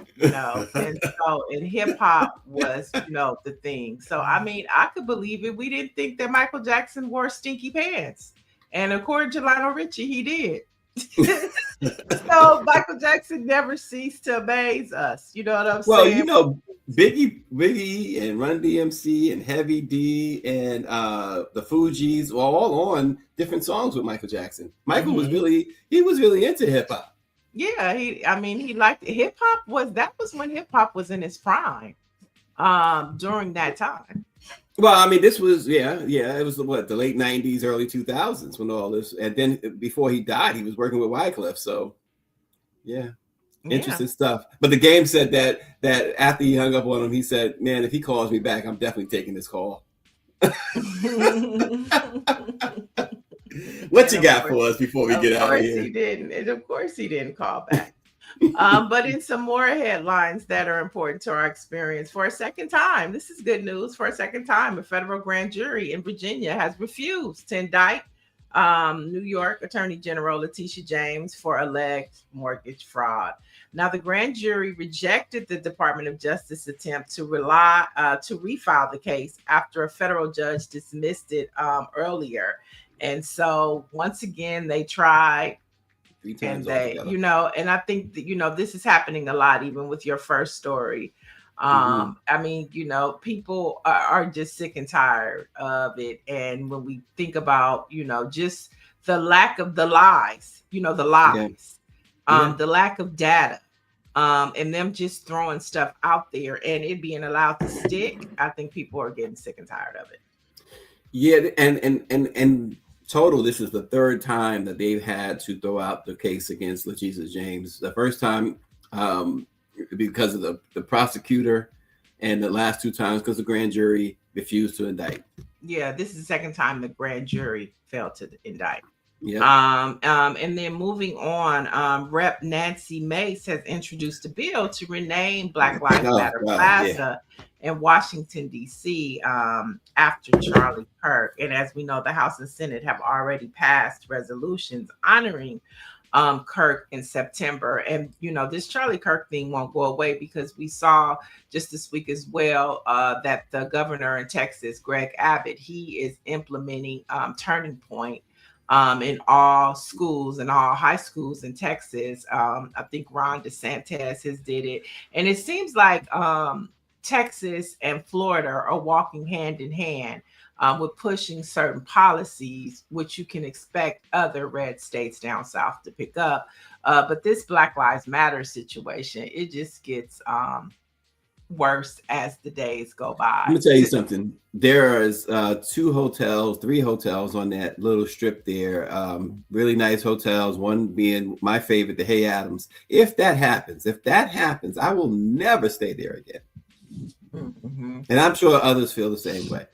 and hip hop was, the thing. So I mean, I could believe it. We didn't think that Michael Jackson wore stinky pants, and according to Lionel Richie, he did. So Michael Jackson never ceased to amaze us. You know what I'm Well, saying? you know, Biggie and Run DMC and Heavy D and the Fugees were all on different songs with Michael Jackson. Michael was really into hip hop. Yeah, he liked hip hop. That was when hip hop was in its prime. During that time. Well, I mean, this was it was the late 90s, early 2000s when all this, and then before he died, he was working with Wyclef. So, interesting stuff. But the game said that after he hung up on him, he said, "Man, if he calls me back, I'm definitely taking this call." What you got for us before we get out of here? Of course, he didn't call back. But in some more headlines that are important to our experience, for a second time, this is good news. For a second time, a federal grand jury in Virginia has refused to indict New York Attorney General Letitia James for alleged mortgage fraud. Now, the grand jury rejected the Department of Justice attempt to refile the case after a federal judge dismissed it earlier. And so once again, they tried. And they, and I think that, this is happening a lot, even with your first story. I mean, people are just sick and tired of it. And when we think about, just the lack of the lies, the lies, the lack of data, and them just throwing stuff out there and it being allowed to stick, I think people are getting sick and tired of it. Yeah, and total, this is the third time that they've had to throw out the case against Letitia James. The first time because of the prosecutor, and the last two times because the grand jury refused to indict. Yeah, this is the second time the grand jury failed to indict. Yeah. And then moving on, Rep. Nancy Mace has introduced a bill to rename Black Lives Matter Plaza in Washington, D.C. After Charlie Kirk. And as we know, the House and Senate have already passed resolutions honoring Kirk in September. And, this Charlie Kirk thing won't go away because we saw just this week as well that the governor in Texas, Greg Abbott, he is implementing Turning Point in all schools and all high schools in Texas. I think Ron DeSantis has did it. And it seems like Texas and Florida are walking hand in hand with pushing certain policies, which you can expect other red states down south to pick up. But this Black Lives Matter situation, it just gets worse as the days go by. Let me tell you something. There is 3 hotels on that little strip there. Really nice hotels. One being my favorite, the Hay Adams. If that happens, I will never stay there again. And I'm sure others feel the same way.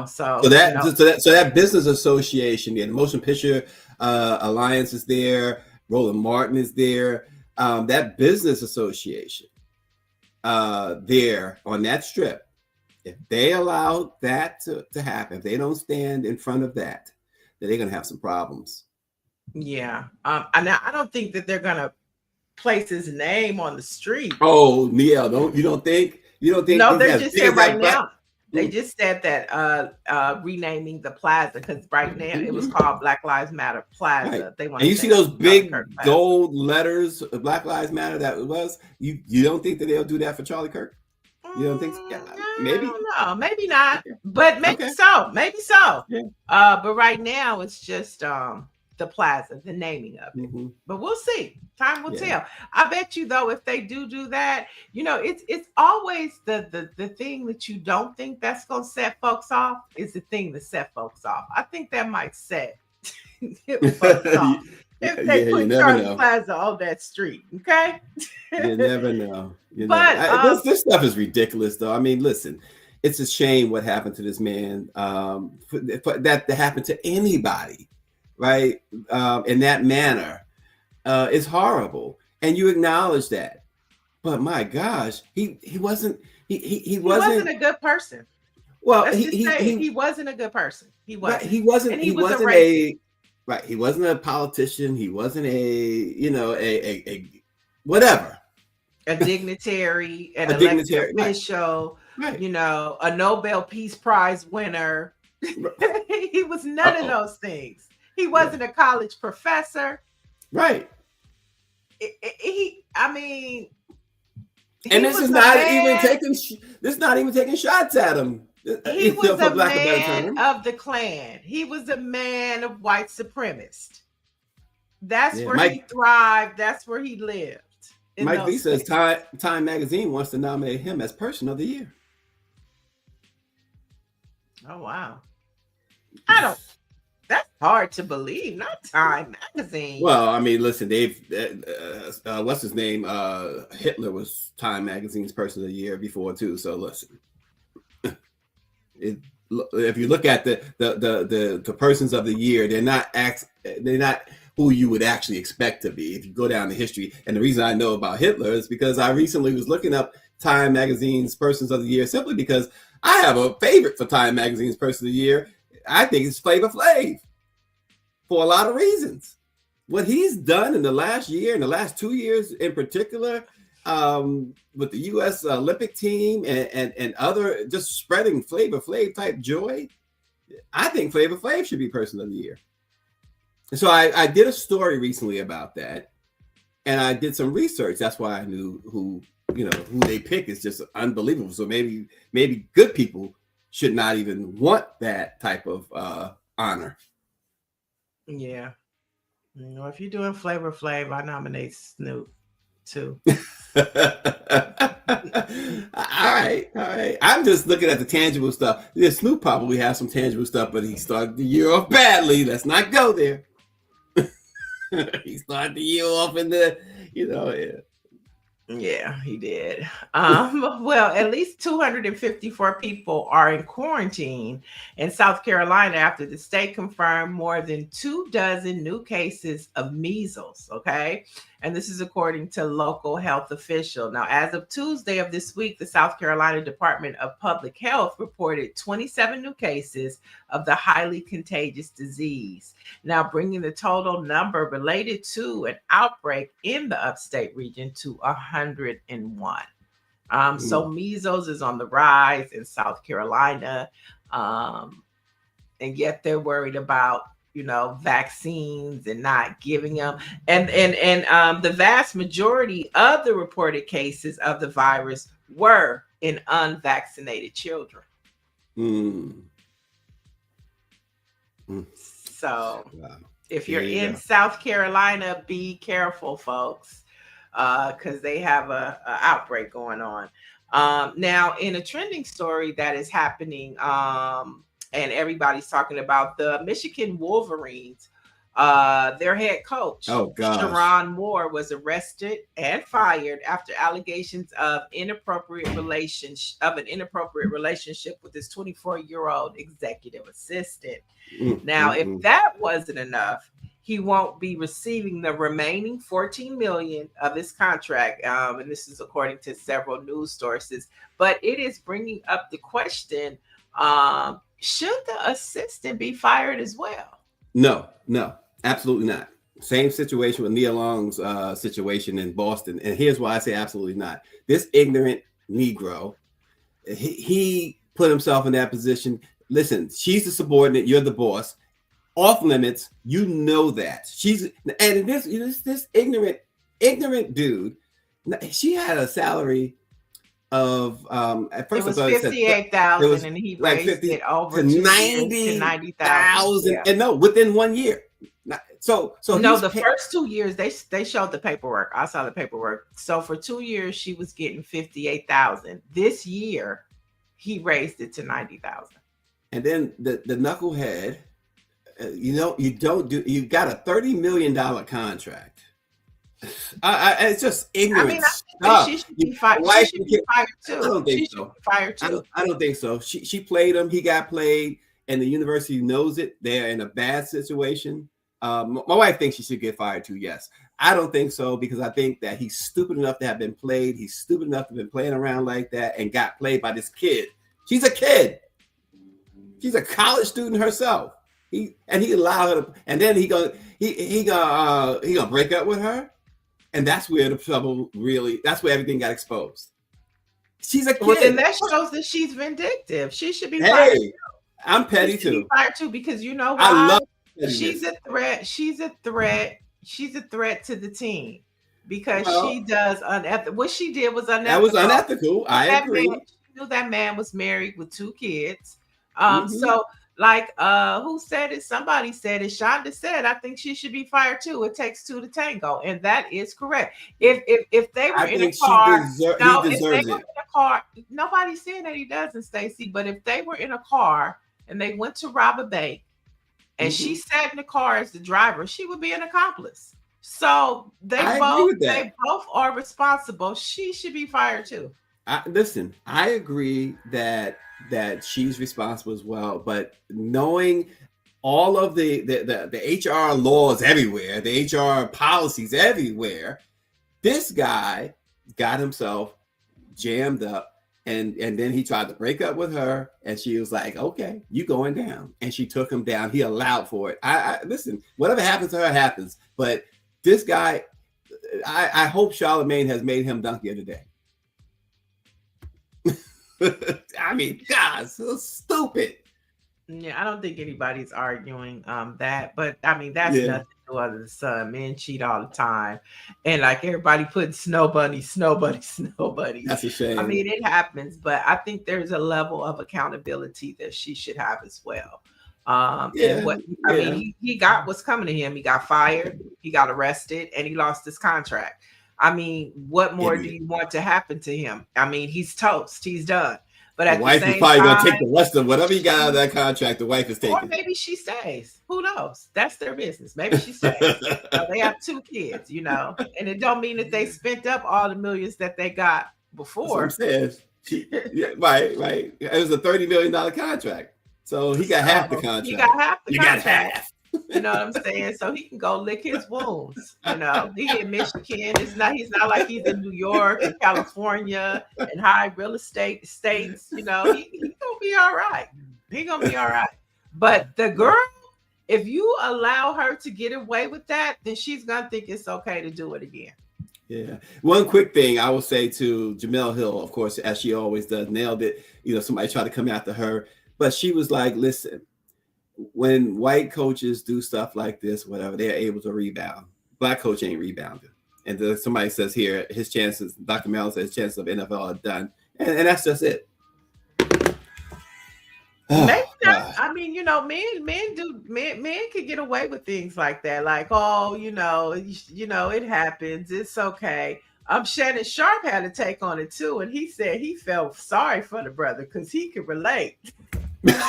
So that business association, the Motion Picture Alliance is there. Roland Martin is there. That business association there on that strip, if they allow that to happen, if they don't stand in front of that, then they're going to have some problems. Yeah. And I don't think that they're going to place his name on the street. Oh, Niele, you don't think? No, they're just saying right now. They just said that renaming the plaza, because right now it was called Black Lives Matter Plaza. Right. They want. And you see those big gold letters, Black Lives Matter. That was you. You don't think that they'll do that for Charlie Kirk? You don't think? Yeah, maybe. I don't know. Maybe not. But maybe so. Maybe so. Yeah. But right now it's just the plaza, the naming of it. But we'll see. Time will tell. I bet you though, if they do that, it's always the thing that you don't think that's gonna set folks off is the thing that set folks off. I think that might set folks off if they put Charlie Plaza on that street. Okay. You never know. This stuff is ridiculous though. I mean, listen, it's a shame what happened to this man. For that to happen to anybody, right? In that manner. It's horrible, and you acknowledge that. But my gosh, he wasn't a good person. Well, he wasn't a good person. He wasn't. Right, he wasn't. And he wasn't a right. He wasn't a politician. He wasn't a whatever. A dignitary, an elected official. Right. A Nobel Peace Prize winner. He was none of those things. He wasn't a college professor. Right. I mean, and this is not even taking. This is not even taking shots at him. He was a man of the Klan. He was a man of white supremacists. That's where he thrived. That's where he lived. Mike V says Time Magazine wants to nominate him as Person of the Year. Oh wow! I don't. That's hard to believe. Not Time Magazine. Well, I mean, listen, they've what's his name? Hitler was Time Magazine's Person of the Year before too. So listen, if you look at the persons of the year, they're not who you would actually expect to be if you go down the history. And the reason I know about Hitler is because I recently was looking up Time Magazine's Persons of the Year simply because I have a favorite for Time Magazine's Person of the Year. I think it's Flavor Flav for a lot of reasons. What he's done in the last year, in the last 2 years in particular, with the U.S. Olympic team and other, just spreading Flavor Flav type joy, I think Flavor Flav should be Person of the Year. And so I did a story recently about that, and I did some research. That's why I knew who they pick is just unbelievable. So maybe good people should not even want that type of honor. Yeah. If you're doing Flavor Flav, I nominate Snoop too. All right. I'm just looking at the tangible stuff. Yeah, Snoop probably has some tangible stuff, but he started the year off badly. Let's not go there. He started the year off in the, Yeah, he did. Well, at least 254 people are in quarantine in South Carolina after the state confirmed more than 24 new cases of measles. Okay. And this is according to local health official. Now, as of Tuesday of this week, the South Carolina Department of Public Health reported 27 new cases of the highly contagious disease. Now, bringing the total number related to an outbreak in the upstate region to 101. So measles is on the rise in South Carolina. And yet they're worried about vaccines and not giving them. And the vast majority of the reported cases of the virus were in unvaccinated children. So if you're in South Carolina, be careful, folks, because they have a outbreak going on. Now, in a trending story that is happening, and everybody's talking about the Michigan Wolverines. Their head coach, Sharon Moore, was arrested and fired after allegations of an inappropriate relationship with his 24-year-old executive assistant. Now, if that wasn't enough, he won't be receiving the remaining $14 million of his contract, and this is according to several news sources. But it is bringing up the question. Should the assistant be fired as well? No, absolutely not. Same situation with Nia Long's situation in Boston. And here's why I say absolutely not. This ignorant Negro, he put himself in that position. Listen, she's the subordinate. You're the boss. Off limits. You know that. This ignorant dude, she had a salary of at first it was 58,000 and he raised it over to 90,000 and no, within 1 year. So no, the first 2 years they showed the paperwork. I saw the paperwork. So for 2 years she was getting 58,000. This year he raised it to 90,000. And then the knucklehead, you got a $30 million contract. It's just ignorant stuff. She should be fired. She should be fired too. I don't think so. I don't think so. She played him. He got played, and the university knows it. They're in a bad situation. My wife thinks she should get fired too. Yes, I don't think so because I think that he's stupid enough to have been played. He's stupid enough to have been playing around like that and got played by this kid. She's a kid. She's a college student herself. He allowed her to, and then he gonna break up with her. And that's where the trouble that's where everything got exposed. She's a kid. Well, then that shows that she's vindictive. She should be fired too. I'm petty too. Fired too because you know why? I love she's a threat. She's a threat. she's a threat to the team because she does unethical. What she did was unethical. That was unethical. I agree. She knew that man was married with 2 kids. So like who said it? Somebody said it. Shonda said, I think she should be fired too. It takes 2 to tango, and that is correct. If they were in a car, he deserves it. In a car, nobody's saying that he doesn't, Stacy. But if they were in a car and they went to rob a bank, and she sat in the car as the driver, she would be an accomplice. So they both are responsible. She should be fired too. Listen, I agree that she's responsible as well, but knowing all of the HR laws everywhere, the HR policies everywhere, this guy got himself jammed up, and then he tried to break up with her, and she was like, okay, you going down, and she took him down. He allowed for it. I listen, whatever happens to her happens, but this guy, I hope Charlemagne has made him donkey of the day. I mean, God, so stupid. Yeah, I don't think anybody's arguing that, but I mean, that's nothing new under the sun. Men cheat all the time, and like everybody putting snow bunnies. That's a shame. I mean, it happens, but I think there's a level of accountability that she should have as well. And what I mean, he got what's coming to him. He got fired, he got arrested, and he lost his contract. I mean, what more do you want to happen to him? I mean, he's toast. He's done. But at the wife is probably going to take the rest of whatever he got out of that contract. The wife is taking. Or maybe she stays. Who knows? That's their business. Maybe she stays. They have 2 kids, you know, and it don't mean that they spent up all the millions that they got before. That's what I'm saying. Right. It was a $30 million contract, so he got half the contract. He got half the contract. Got half. You know what I'm saying? So he can go lick his wounds. You know, he in Michigan. He's not like he's in New York and California and high real estate states. You know, he gonna be all right. He gonna be all right. But the girl, if you allow her to get away with that, then she's gonna think it's okay to do it again. Yeah. One quick thing I will say to Jemele Hill, of course, as she always does, nailed it. You know, somebody tried to come after her, but she was like, listen, when white coaches do stuff like this, whatever, they're able to rebound. Black coach ain't rebounding. And somebody says here, his chances, Dr. Mellon says his chances of NFL are done. And that's just it. Maybe not. I mean, you know, men can get away with things like that. Like, oh, you know, it happens. It's okay. Shannon Sharp had a take on it too, and he said he felt sorry for the brother because he could relate.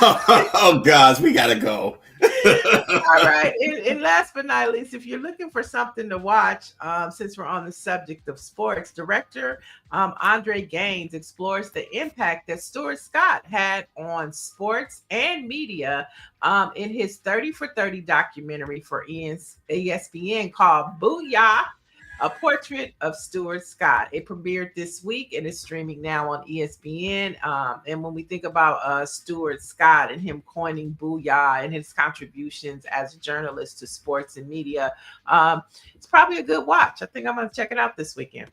Oh gosh, we gotta go. All right, and last but not least, if you're looking for something to watch, since we're on the subject of sports, director Andre Gaines explores the impact that Stuart Scott had on sports and media in his 30 for 30 documentary for ESPN called Booyah, A Portrait of Stuart Scott. It premiered this week and is streaming now on ESPN. And when we think about Stuart Scott and him coining Booyah and his contributions as a journalist to sports and media, it's probably a good watch. I think I'm going to check it out this weekend.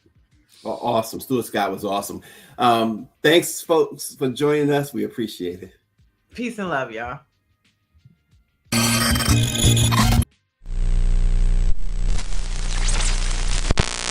Well, awesome. Stuart Scott was awesome. Thanks, folks, for joining us. We appreciate it. Peace and love, y'all.